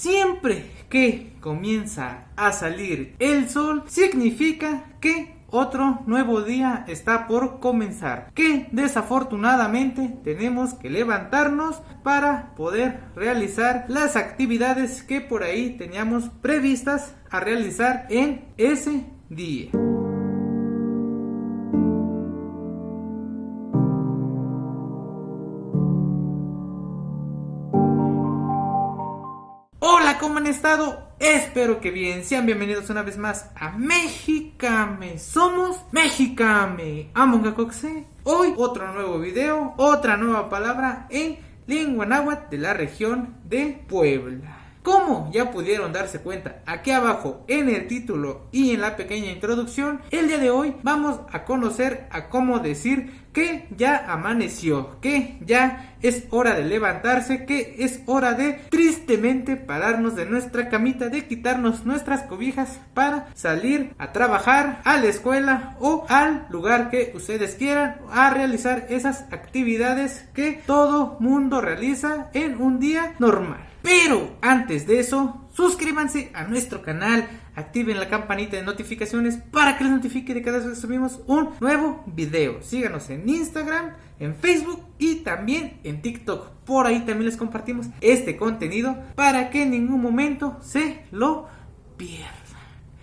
Siempre que comienza a salir el sol, significa que otro nuevo día está por comenzar, que desafortunadamente tenemos que levantarnos para poder realizar las actividades que por ahí teníamos previstas a realizar en ese día. Hola, ¿cómo han estado? Espero que bien. Sean bienvenidos una vez más a Mexicame. Somos Mexicame. Amongacoxe. Hoy otro nuevo video, otra nueva palabra en lengua náhuatl de la región de Puebla. Como ya pudieron darse cuenta aquí abajo en el título y en la pequeña introducción, el día de hoy vamos a conocer a cómo decir que ya amaneció, que ya es hora de levantarse, que es hora de tristemente pararnos de nuestra camita, de quitarnos nuestras cobijas para salir a trabajar, a la escuela o al lugar que ustedes quieran, a realizar esas actividades que todo mundo realiza en un día normal. Pero antes de eso, suscríbanse a nuestro canal, activen la campanita de notificaciones para que les notifique de cada vez que subimos un nuevo video. Síganos en Instagram, en Facebook y también en TikTok. Por ahí también les compartimos este contenido para que en ningún momento se lo pierdan.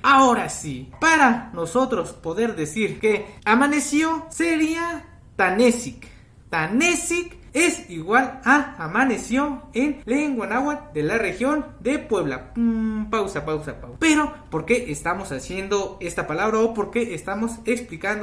Ahora sí, para nosotros poder decir que amaneció sería Tanesic. Tanesic es igual a amaneció en lengua náhuatl de la región de Puebla. Pausa. Pero, ¿por qué estamos haciendo esta palabra o por qué estamos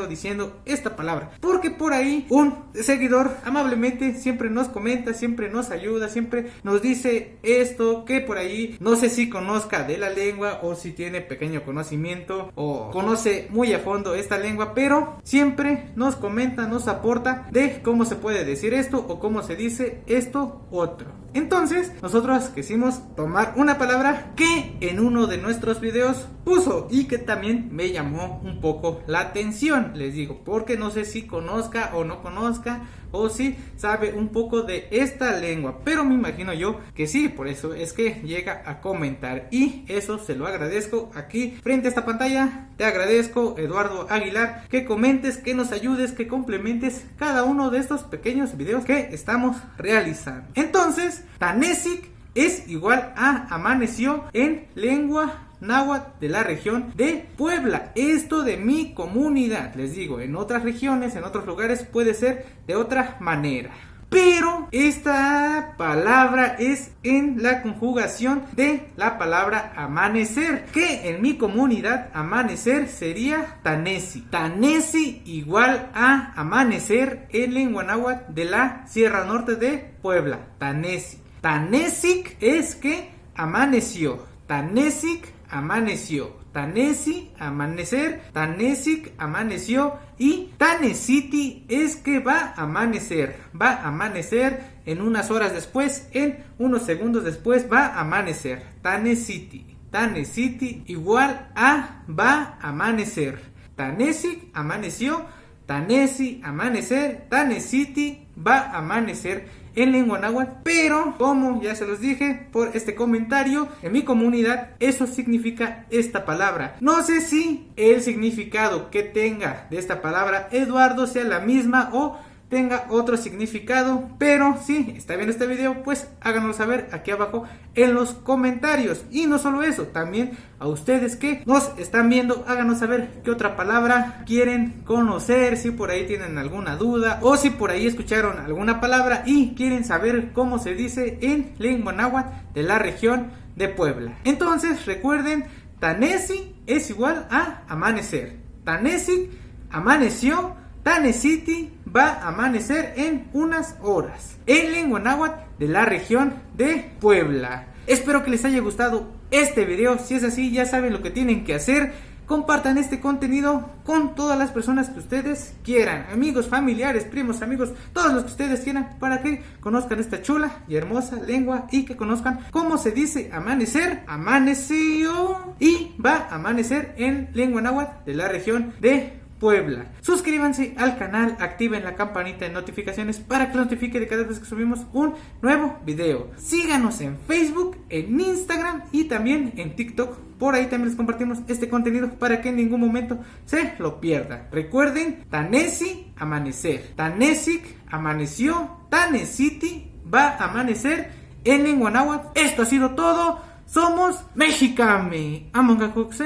diciendo esta palabra? Porque por ahí un seguidor amablemente siempre nos comenta, siempre nos ayuda, siempre nos dice esto, que por ahí no sé si conozca de la lengua o si tiene pequeño conocimiento o conoce muy a fondo esta lengua, pero siempre nos comenta, nos aporta de cómo se puede decir esto o cómo se dice esto otro. Entonces nosotros quisimos tomar una palabra que en uno de nuestros videos puso y que también me llamó un poco la atención, les digo, porque no sé si conozca o no conozca o si sabe un poco de esta lengua, pero me imagino yo que sí, por eso es que llega a comentar y eso se lo agradezco aquí frente a esta pantalla. Te agradezco, Eduardo Aguilar, que comentes, que nos ayudes, que complementes cada uno de estos pequeños videos que estamos realizando. Entonces, Tanesic es igual a amaneció en lengua náhuatl de la región de Puebla. Esto de mi comunidad, les digo, en otras regiones, en otros lugares puede ser de otra manera. Pero esta palabra es en la conjugación de la palabra amanecer, que en mi comunidad amanecer sería Tanesi. Tanesi igual a amanecer en lengua náhuatl de la Sierra Norte de Puebla. Tanesi. Tanesic es que amaneció. Tanesic amaneció. Tanesi, amanecer. Tanesic, amaneció. Y Tanesiti es que va a amanecer. Va a amanecer en unas horas después, en unos segundos después va a amanecer. Tanesiti. Tanesiti igual a va a amanecer. Tanesic, amaneció. Tanesi, amanecer. Tanesiti, va a amanecer en lengua náhuatl, pero como ya se los dije por este comentario, en mi comunidad eso significa esta palabra. No sé si el significado que tenga de esta palabra Eduardo sea la misma o tenga otro significado, pero si está viendo este video, pues háganoslo saber aquí abajo en los comentarios. Y no solo eso, también a ustedes que nos están viendo, háganos saber qué otra palabra quieren conocer, si por ahí tienen alguna duda o si por ahí escucharon alguna palabra y quieren saber cómo se dice en lengua náhuatl de la región de Puebla. Entonces recuerden, Tanesi es igual a amanecer. Tanesi, amaneció. Tanesiti va a amanecer en unas horas en lengua náhuatl de la región de Puebla. Espero que les haya gustado este video. Si es así, ya saben lo que tienen que hacer. Compartan este contenido con todas las personas que ustedes quieran, amigos, familiares, primos, amigos, todos los que ustedes quieran, para que conozcan esta chula y hermosa lengua y que conozcan cómo se dice amanecer. Amaneció y va a amanecer en lengua náhuatl de la región de Puebla. Suscríbanse al canal, activen la campanita de notificaciones para que los notifique de cada vez que subimos un nuevo video. Síganos en Facebook, en Instagram y también en TikTok. Por ahí también les compartimos este contenido para que en ningún momento se lo pierdan. Recuerden, Tanesi, amanecer. Tanesic, amaneció. Tanesiti, va a amanecer en lengua náhuatl. Esto ha sido todo. Somos Mexicame. Among Us.